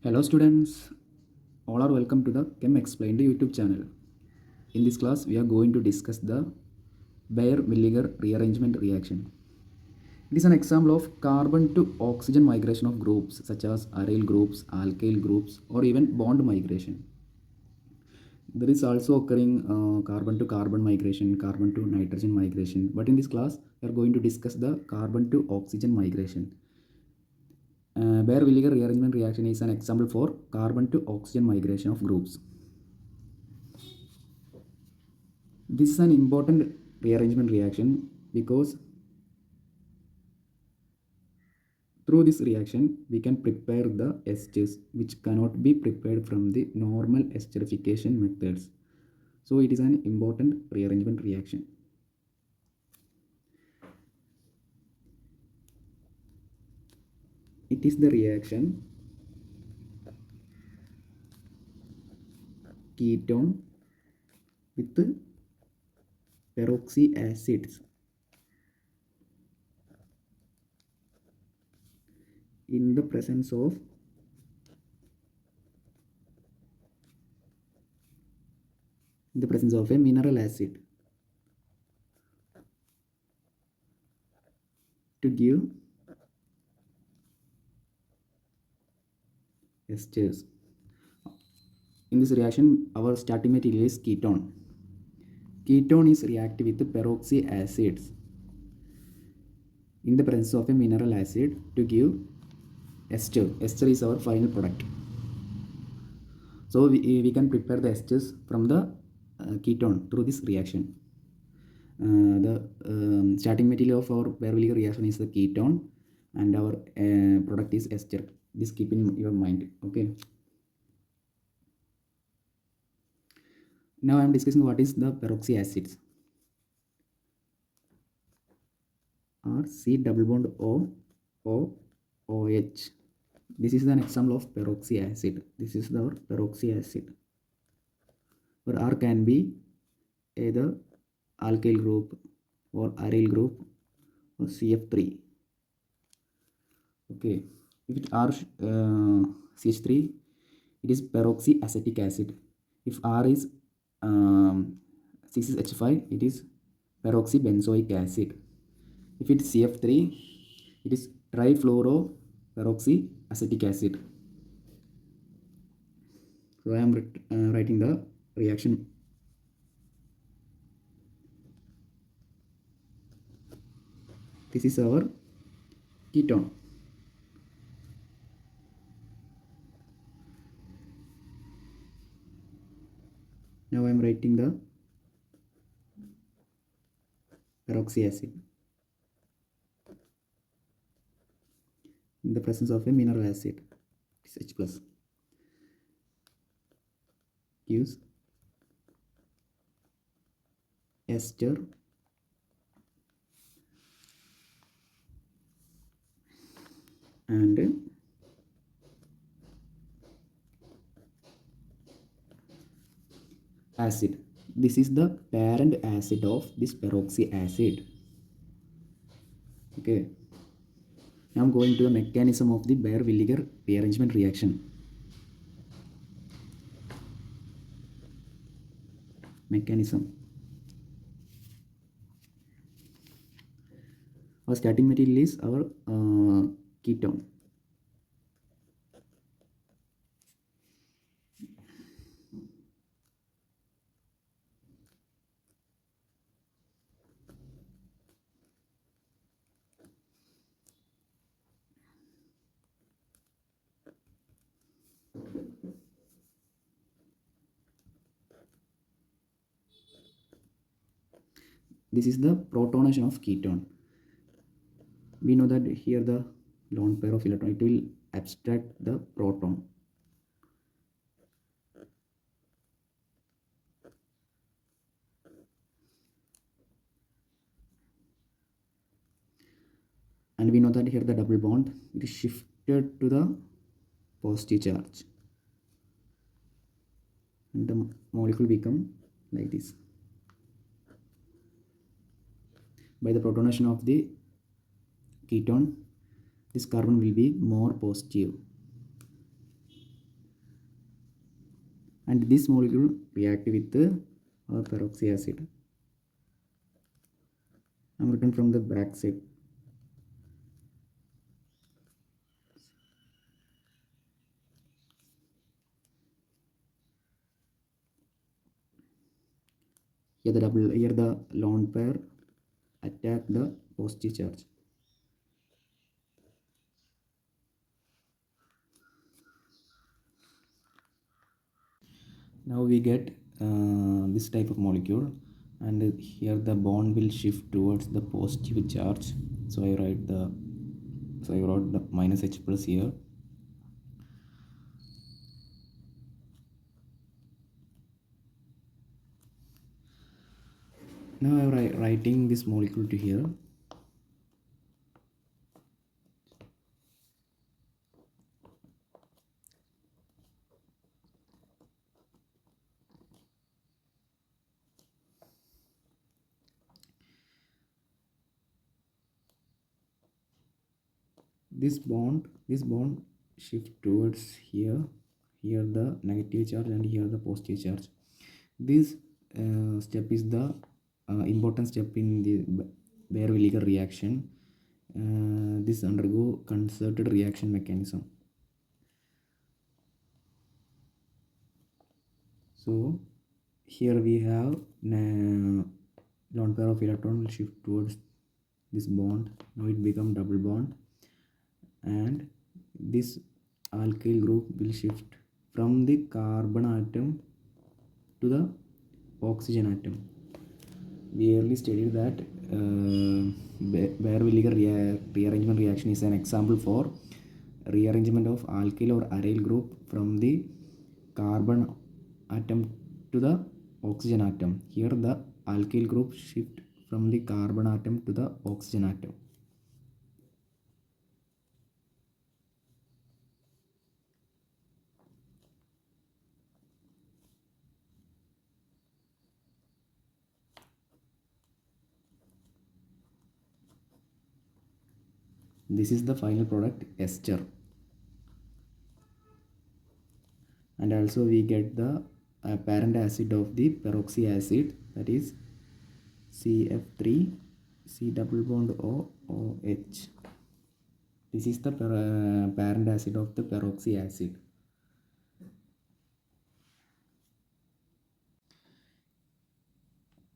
Hello students, all are welcome to the Chem Explained YouTube channel. In this class, we are going to discuss the Baeyer-Villiger rearrangement reaction. It is an example of carbon to oxygen migration of groups such as aryl groups, alkyl groups, or even bond migration. There is also occurring carbon to carbon migration, carbon to nitrogen migration. But in this class, we are going to discuss the carbon to oxygen migration. Baeyer-Villiger rearrangement reaction is an example for carbon to oxygen migration of groups. This is an important rearrangement reaction because through this reaction we can prepare the esters which cannot be prepared from the normal esterification methods. So it is an important rearrangement reaction. It is the reaction ketone with peroxy acids in the presence of a mineral acid to give esters. In this reaction, our starting material is ketone. Ketone is reactive with peroxy acids in the presence of a mineral acid to give ester. Ester is our final product. So we can prepare the esters from the ketone through this reaction. The starting material of our Baeyer-Villiger reaction is the ketone and our product is ester. This keep in your mind. Okay. Now I am discussing what is the peroxy acids. Or C double bond O O OH. This is an example of peroxy acid. This is our peroxy acid. Or R can be either alkyl group or aryl group or CF3. Okay, if it R CH3, it is peroxyacetic acid. If R is 6H5, it is peroxybenzoic acid. If it is CF3, it is trifluoroperoxyacetic acid. So I am writing the reaction. This is our ketone. Now I am writing the peroxy acid in the presence of a mineral acid. It's H plus gives ester and acid. This is the parent acid of this peroxy acid. Okay. Now I'm going to the mechanism of the Baeyer-Villiger rearrangement reaction. Mechanism. Our starting material is our ketone. This is the protonation of ketone. We know that here the lone pair of electron, it will abstract the proton. And we know that here the double bond, it is shifted to the positive charge. And the molecule become like this. By the protonation of the ketone, this carbon will be more positive. and this molecule react with our peroxy acid. I'm written from the back side. Here the lone pair attack the positive charge. Now we get this type of molecule, and here the bond will shift towards the positive charge. So I wrote the minus H plus here. Now I am writing this molecule to here. This bond shift towards here the negative charge and here the positive charge. This step is the important step in the Baeyer-Villiger reaction. This undergo concerted reaction mechanism. So here we have lone pair of electron will shift towards this bond. Now it become double bond, and this alkyl group will shift from the carbon atom to the oxygen atom. We earlier stated that Baeyer-Villiger rearrangement reaction is an example for rearrangement of alkyl or aryl group from the carbon atom to the oxygen atom. Here the alkyl group shift from the carbon atom to the oxygen atom. This is the final product, ester. And also we get the parent acid of the peroxy acid, that is CF3 C double bond OH. This is the parent acid of the peroxy acid.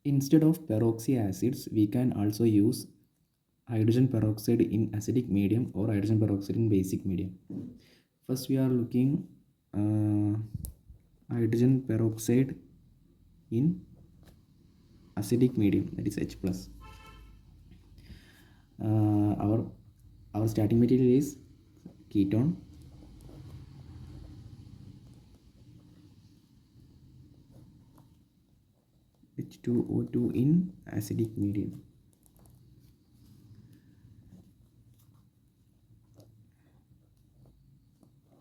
Instead of peroxy acids, we can also use hydrogen peroxide in acidic medium or hydrogen peroxide in basic medium. First we are looking hydrogen peroxide in acidic medium, that is H plus. Our starting material is ketone. H2O2 in acidic medium.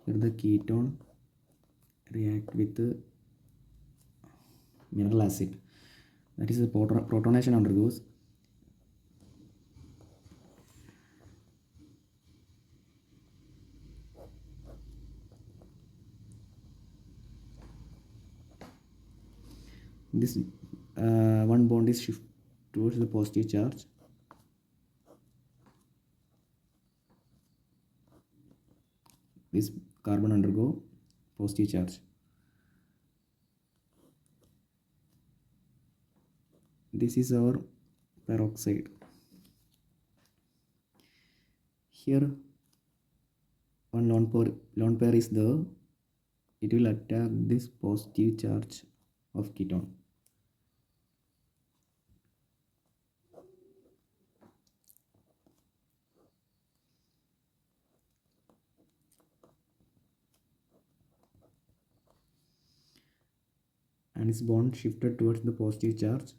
Here the ketone react with the mineral acid, that is the protonation undergoes. This one bond is shift towards the positive charge. This carbon undergo positive charge. This is our peroxide. Here one lone pair is there. It will attack this positive charge of ketone. And its bond shifted towards the positive charge.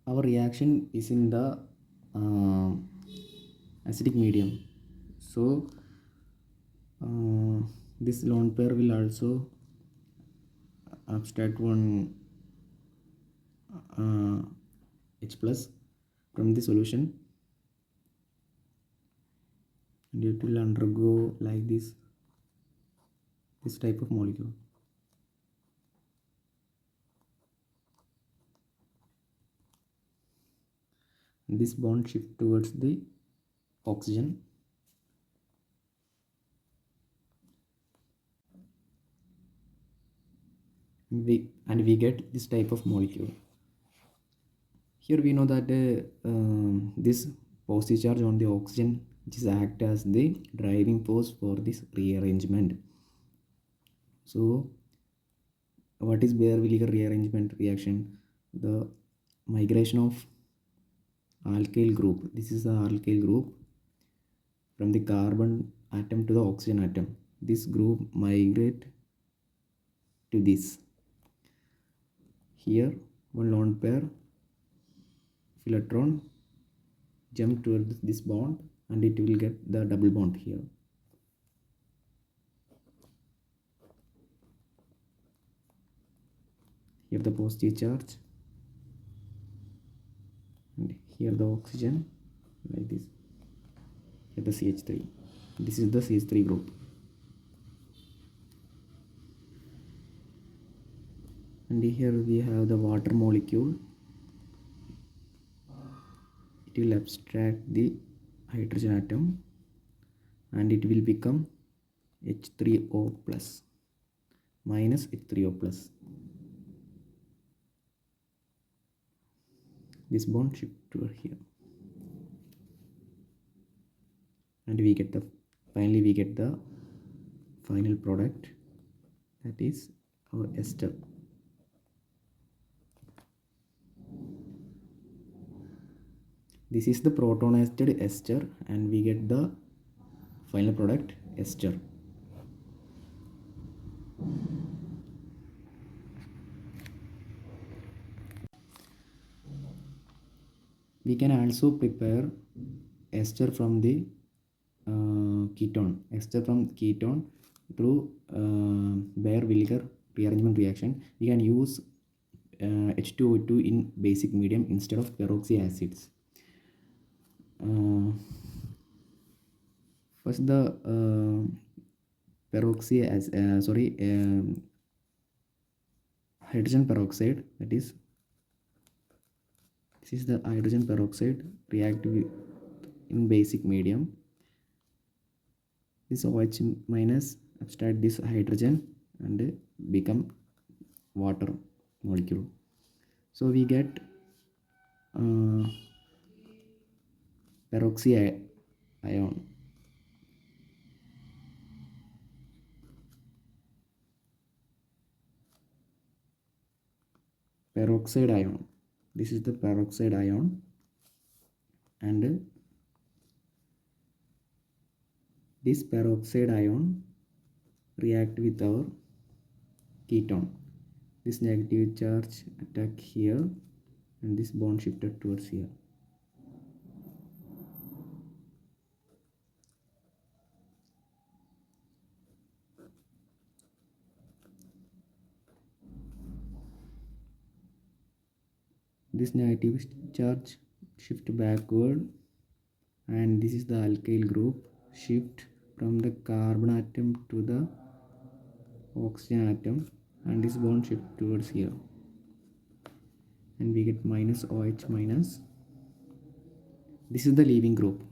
Our reaction is in the acidic medium. So this lone pair will also abstract one H plus from the solution, and it will undergo like this type of molecule. And this bond shift towards the oxygen, and we get this type of molecule. Here we know that this positive charge on the oxygen, which is act as the driving force for this rearrangement. So what is Baeyer-Villiger rearrangement reaction? The migration of alkyl group. This is the alkyl group from the carbon atom to the oxygen atom. This group migrate to this. Here one lone pair of electron jump towards this bond, and it will get the double bond here. Here the positive charge, and here the oxygen, like this. Here the CH3. This is the CH3 group. And here we have the water molecule. It will abstract the hydrogen atom, and it will become H3O plus minus H3O plus. This bond shift to here, and we get the final product, that is our ester. This is the protonized ester, and we get the final product ester. We can also prepare ester from the ketone. Ester from ketone through Baeyer-Villiger rearrangement reaction. We can use H2O2 in basic medium instead of peroxy acids. First the hydrogen peroxide, that is, this is the hydrogen peroxide react with in basic medium. This OH minus abstract this hydrogen and become water molecule. So we get peroxy ion. Peroxide ion. This is the peroxide ion, and this peroxide ion react with our ketone. This negative charge attack here, and this bond shifted towards here. This negative charge shift backward, and this is the alkyl group shift from the carbon atom to the oxygen atom, and this bond shift towards here, and we get minus OH minus. This is the leaving group.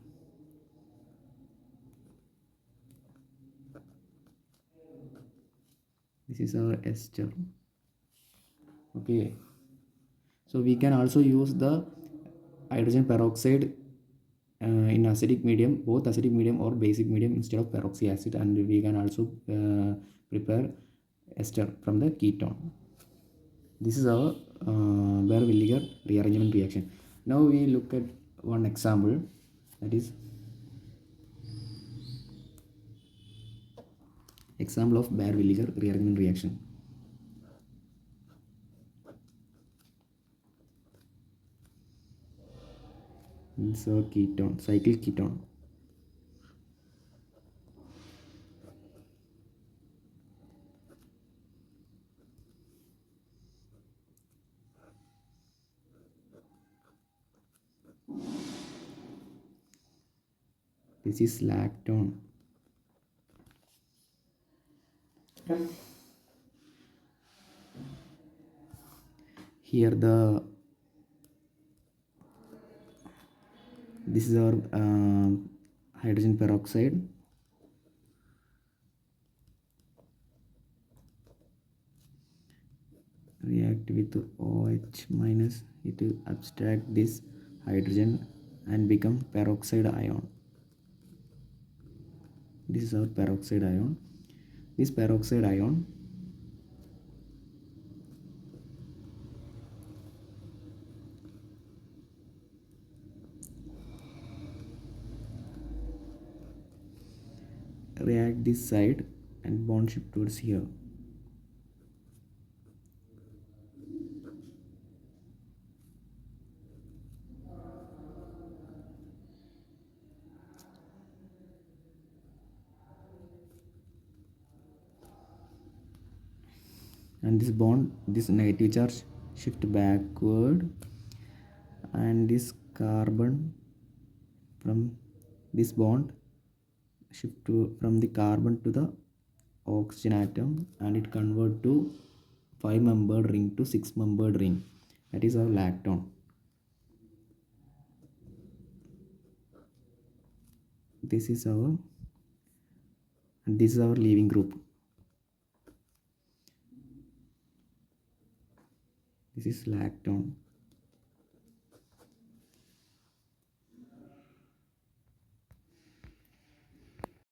This is our ester. Okay, so we can also use the hydrogen peroxide in acidic medium, both acidic medium or basic medium instead of peroxy acid, and we can also prepare ester from the ketone. This is our Baeyer-Villiger rearrangement reaction. Now we look at one example, that is example of Baeyer-Villiger rearrangement reaction. It's a ketone, cyclic ketone. This is lactone. Here this is our hydrogen peroxide. React with OH minus, it will abstract this hydrogen and become peroxide ion. This is our peroxide ion. This peroxide ion react this side and bond shift towards here. And this bond, this negative charge shift backward, and this carbon from this bond shift from the carbon to the oxygen atom, and it convert to 5-membered ring to 6-membered ring. That is our lactone. This is our, and this is our leaving group. This is lactone.